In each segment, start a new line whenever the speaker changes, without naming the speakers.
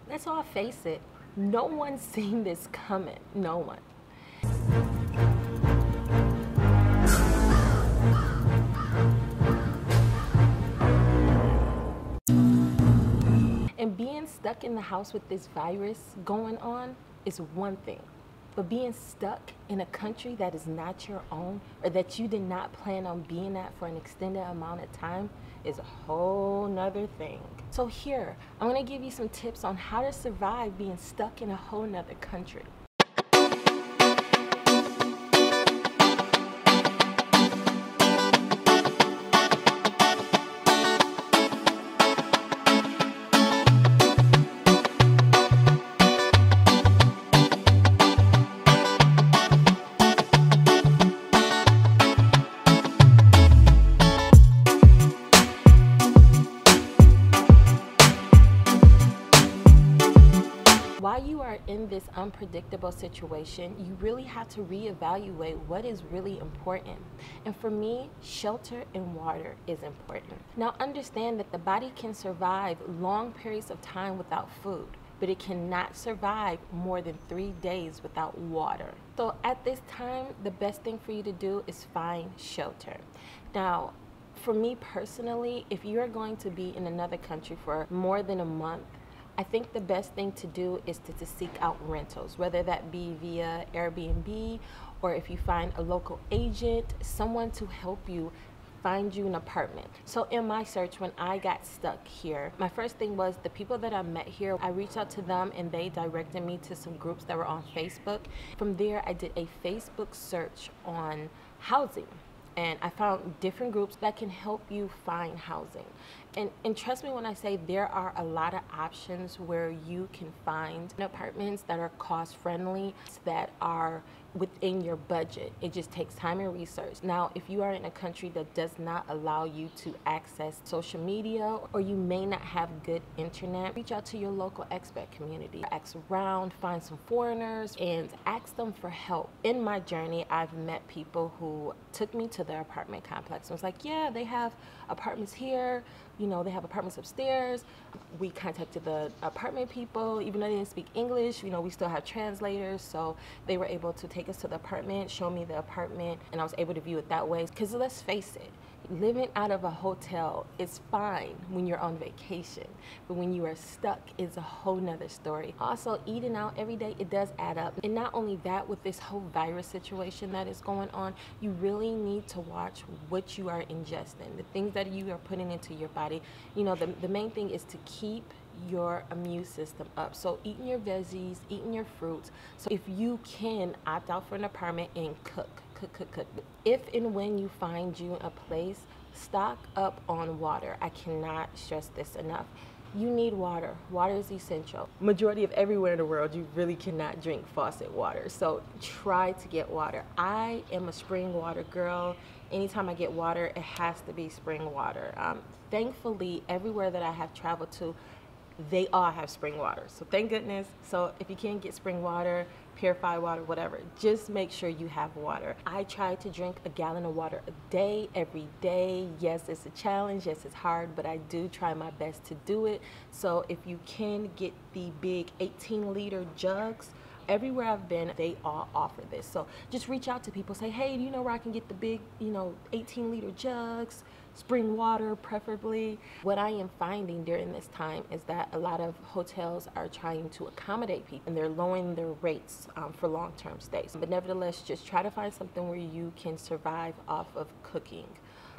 Let's all face it, no one's seen this coming. No one. And being stuck in the house with this virus going on is one thing. But being stuck in a country that is not your own or that you did not plan on being at for an extended amount of time is a whole nother thing. So here, I'm gonna give you some tips on how to survive being stuck in a whole nother country. While you are in this unpredictable situation, you really have to reevaluate what is really important. And for me, shelter and water is important. Now understand that the body can survive long periods of time without food, but it cannot survive more than 3 days without water. So at this time, the best thing for you to do is find shelter. Now, for me personally, if you're going to be in another country for more than a month, I think the best thing to do is to seek out rentals, whether that be via Airbnb or if you find a local agent, someone to help you find you an apartment. So in my search, when I got stuck here, my first thing was the people that I met here, I reached out to them and they directed me to some groups that were on Facebook. From there, I did a Facebook search on housing. And I found different groups that can help you find housing. And trust me when I say there are a lot of options where you can find apartments that are cost friendly, that are within your budget. It just takes time and research. Now, if you are in a country that does not allow you to access social media, or you may not have good internet, reach out to your local expat community. Ask around, find some foreigners, and ask them for help. In my journey, I've met people who took me to their apartment complex and was like, yeah, they have apartments here, you know, they have apartments upstairs. We contacted the apartment people, even though they didn't speak English, you know, we still have translators, so they were able to take us to the apartment, show me the apartment, and I was able to view it that way. Because let's face it, living out of a hotel is fine when you're on vacation, but when you are stuck, it's a whole nother story. Also, eating out every day, it does add up. And not only that, with this whole virus situation that is going on, you really need to watch what you are ingesting, the things that you are putting into your body. You know, the main thing is to keep your immune system up. So eating your veggies, eating your fruits. So if you can, opt out for an apartment and cook. If and when you find you a place, stock up on water. I cannot stress this enough. You need water. Water is essential. Majority of everywhere in the world, you really cannot drink faucet water. So try to get water. I am a spring water girl. Anytime I get water, it has to be spring water. Thankfully, everywhere that I have traveled to, they all have spring water. So thank goodness. So if you can't get spring water, purified water, whatever, just make sure you have water. I try to drink a gallon of water a day, every day. Yes, it's a challenge. Yes, it's hard, but I do try my best to do it. So if you can get the big 18-liter jugs, everywhere I've been, they all offer this. So just reach out to people, say, hey, do you know where I can get the big, 18-liter jugs? Spring water preferably. What I am finding during this time is that a lot of hotels are trying to accommodate people and they're lowering their rates for long-term stays. But nevertheless, just try to find something where you can survive off of cooking.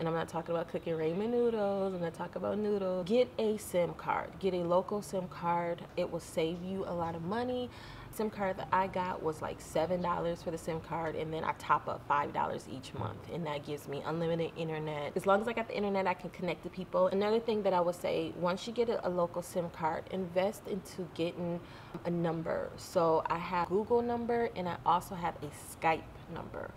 And I'm not talking about cooking ramen noodles, I'm not talking about noodles. Get a SIM card, get a local SIM card. It will save you a lot of money. SIM card that I got was like $7 for the SIM card, and then I top up $5 each month, and that gives me unlimited internet. As long as I got the internet, I can connect to people. Another thing that I would say, once you get a local SIM card, invest into getting a number. So I have a Google number and I also have a Skype number.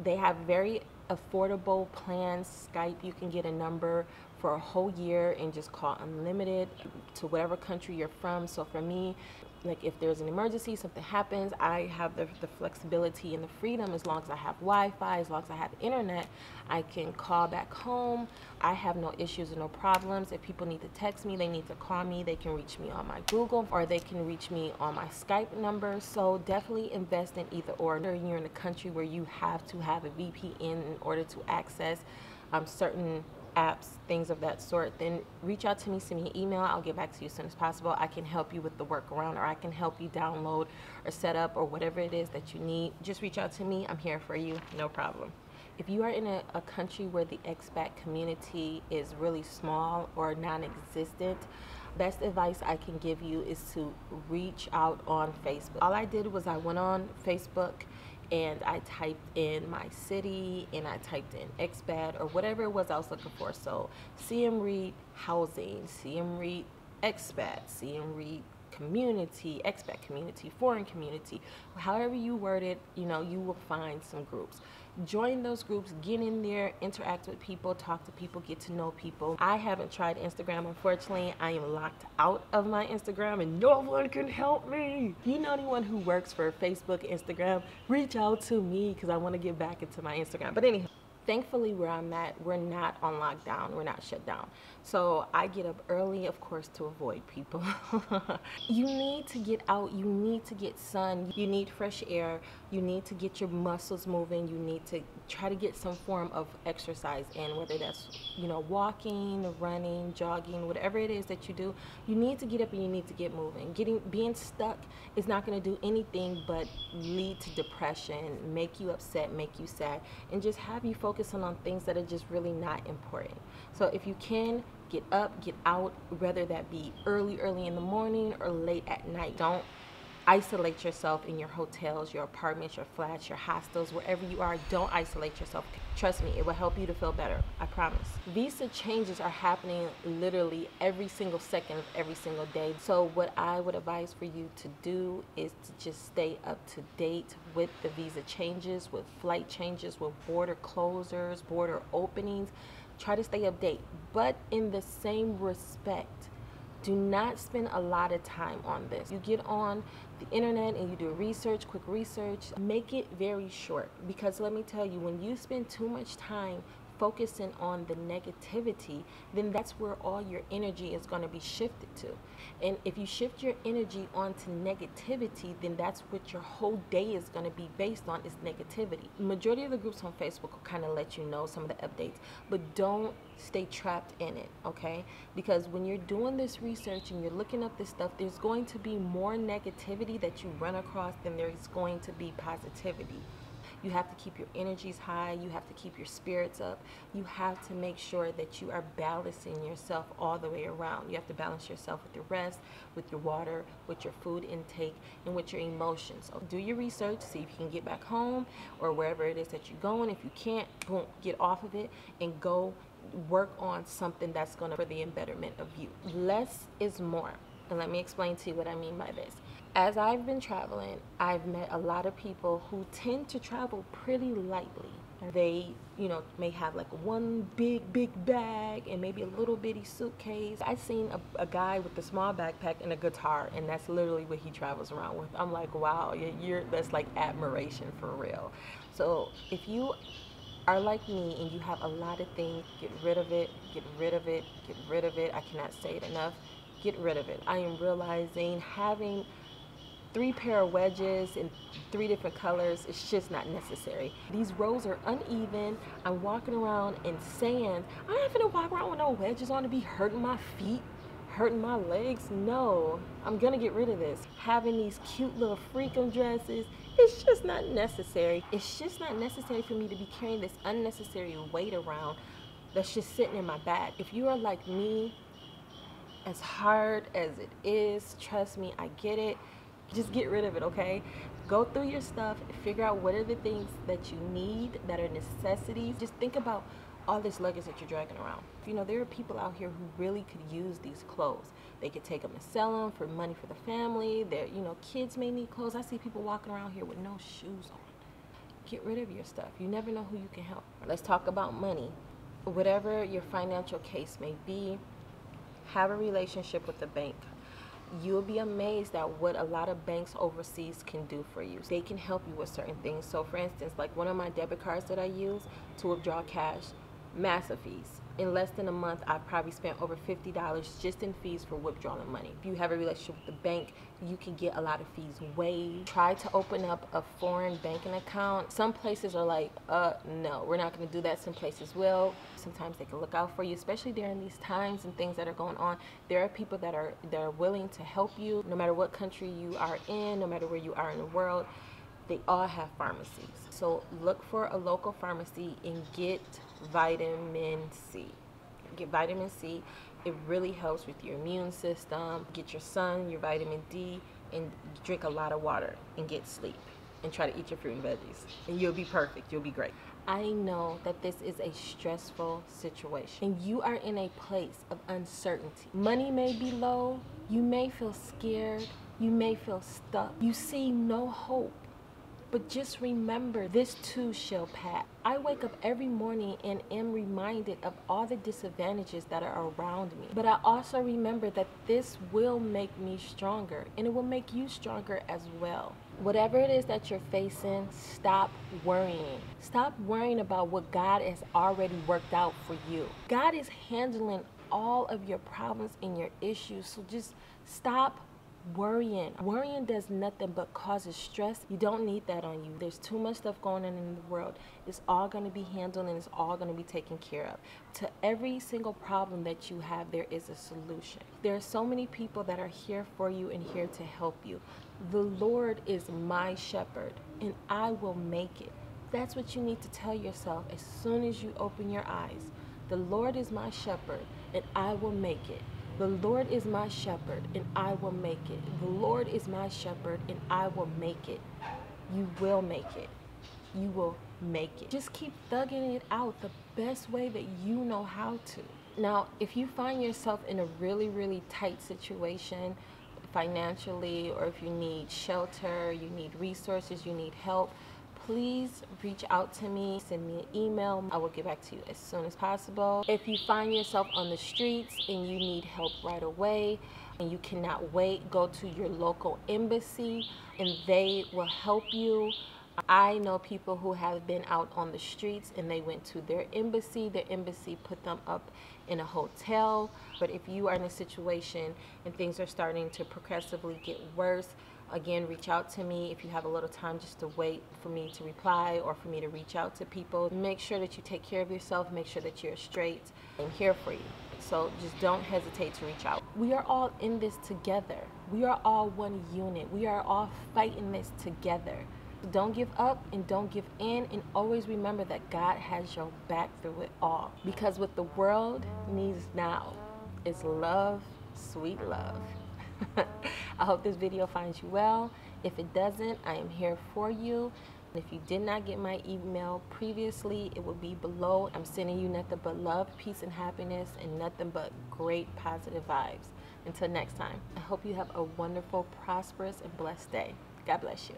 They have very affordable plans. Skype, you can get a number for a whole year and just call unlimited to whatever country you're from. So for me, like if there's an emergency, something happens, I have the flexibility and the freedom. As long as I have Wi-Fi, as long as I have internet, I can call back home. I have no issues and no problems. If people need to text me, they need to call me, they can reach me on my Google, or they can reach me on my Skype number. So definitely invest in either or. You're in a country where you have to have a VPN in order to access certain apps, things of that sort, then reach out to me, send me an email. I'll get back to you as soon as possible. I can help you with the workaround, or I can help you download or set up or whatever it is that you need. Just reach out to me. I'm here for you, no problem. If you are in a country where the expat community is really small or non-existent, best advice I can give you is to reach out on Facebook. All I did was I went on Facebook and I typed in my city and I typed in expat or whatever it was I was looking for. So Siem Reap housing, Siem Reap expat, Siem Reap community, expat community, foreign community, however you word it, you know, you will find some groups. Join those groups, get in there, interact with people, talk to people, get to know people. I haven't tried Instagram, unfortunately. I am locked out of my Instagram and no one can help me. If you know anyone who works for Facebook, Instagram, reach out to me because I want to get back into my Instagram. But anyhow, thankfully where I'm at, we're not on lockdown, we're not shut down. So I get up early, of course, to avoid people. You need to get out, you need to get sun, you need fresh air, you need to get your muscles moving, you need to try to get some form of exercise in, whether that's, you know, walking, running, jogging, whatever it is that you do, you need to get up and you need to get moving. Being stuck is not going to do anything but lead to depression, make you upset, make you sad, and just have you focusing on things that are just really not important. So if you can, get up, get out, whether that be early in the morning or late at night. Don't isolate yourself in your hotels, your apartments, your flats, your hostels, wherever you are. Don't isolate yourself. Trust me, it will help you to feel better. I promise. Visa changes are happening literally every single second of every single day. So what I would advise for you to do is to just stay up to date with the visa changes, with flight changes, with border closures, border openings. Try to stay updated, but in the same respect, do not spend a lot of time on this. You get on the internet and you do research, quick research, make it very short, because let me tell you, when you spend too much time focusing on the negativity, then that's where all your energy is going to be shifted to. And if you shift your energy onto negativity, then that's what your whole day is going to be based on, is negativity. The majority of the groups on Facebook will kind of let you know some of the updates, but don't stay trapped in it, okay? Because when you're doing this research and you're looking up this stuff, there's going to be more negativity that you run across than there's going to be positivity. You have to keep your energies high. You have to keep your spirits up. You have to make sure that you are balancing yourself all the way around. You have to balance yourself with your rest, with your water, with your food intake, and with your emotions. So do your research, see if you can get back home or wherever it is that you're going. If you can't, boom, get off of it and go work on something that's going to for the betterment of you. Less is more. And let me explain to you what I mean by this. As I've been traveling, I've met a lot of people who tend to travel pretty lightly. They, you know, may have like one big bag and maybe a little bitty suitcase. I've seen a guy with a small backpack and a guitar, and that's literally what he travels around with. I'm like, wow, that's like admiration for real. So if you are like me and you have a lot of things, get rid of it, get rid of it, get rid of it. I cannot say it enough. Get rid of it. I am realizing having 3 pair of wedges in 3 different colors, it's just not necessary. These rows are uneven. I'm walking around in sand. I'm not gonna walk around with no wedges on to be hurting my feet, hurting my legs. No, I'm gonna get rid of this. Having these cute little freakum dresses, it's just not necessary. It's just not necessary for me to be carrying this unnecessary weight around that's just sitting in my bag. If you are like me, as hard as it is, trust me, I get it. Just get rid of it, okay? Go through your stuff, figure out what are the things that you need, that are necessities. Just think about all this luggage that you're dragging around. You know, there are people out here who really could use these clothes. They could take them and sell them for money for the family. You know, kids may need clothes. I see people walking around here with no shoes on. Get rid of your stuff. You never know who you can help. Let's talk about money. Whatever your financial case may be, have a relationship with the bank. You'll be amazed at what a lot of banks overseas can do for you. They can help you with certain things. So for instance, like one of my debit cards that I use to withdraw cash, massive fees. In less than a month, I've probably spent over $50 just in fees for withdrawing money. If you have a relationship with the bank, you can get a lot of fees waived. Try to open up a foreign banking account. Some places are like, no, we're not gonna do that. Some places will. Sometimes they can look out for you, especially during these times and things that are going on. There are people that are willing to help you, no matter what country you are in, no matter where you are in the world. They all have pharmacies. So look for a local pharmacy and get vitamin C. Get vitamin C. It really helps with your immune system. Get your sun, your vitamin D, and drink a lot of water and get sleep. And try to eat your fruit and veggies. And you'll be perfect. You'll be great. I know that this is a stressful situation and you are in a place of uncertainty. Money may be low. You may feel scared. You may feel stuck. You see no hope. But just remember, this too shall pass. I wake up every morning and am reminded of all the disadvantages that are around me. But I also remember that this will make me stronger, and it will make you stronger as well. Whatever it is that you're facing, stop worrying. Stop worrying about what God has already worked out for you. God is handling all of your problems and your issues, so just stop worrying. Worrying does nothing but causes stress. You don't need that on you. There's too much stuff going on in the world. It's all going to be handled and it's all going to be taken care of. To every single problem that you have, there is a solution. There are so many people that are here for you and here to help you. The Lord is my shepherd and I will make it. That's what you need to tell yourself as soon as you open your eyes. The Lord is my shepherd and I will make it. The Lord is my shepherd, and I will make it. The Lord is my shepherd, and I will make it. You will make it. You will make it. Just keep thugging it out the best way that you know how to. Now, if you find yourself in a really, really tight situation financially, or if you need shelter, you need resources, you need help, please reach out to me, send me an email. I will get back to you as soon as possible. If you find yourself on the streets and you need help right away and you cannot wait, go to your local embassy and they will help you. I know people who have been out on the streets and they went to their embassy put them up in a hotel. But if you are in a situation and things are starting to progressively get worse, again, reach out to me if you have a little time just to wait for me to reply or for me to reach out to people. Make sure that you take care of yourself. Make sure that you're straight. I'm here for you. So just don't hesitate to reach out. We are all in this together. We are all one unit. We are all fighting this together. Don't give up and don't give in, and always remember that God has your back through it all. Because what the world needs now is love, sweet love. I hope this video finds you well. If it doesn't, I am here for you. And if you did not get my email previously, it will be below. I'm sending you nothing but love, peace, and happiness, and nothing but great positive vibes. Until next time, I hope you have a wonderful, prosperous, and blessed day. God bless you.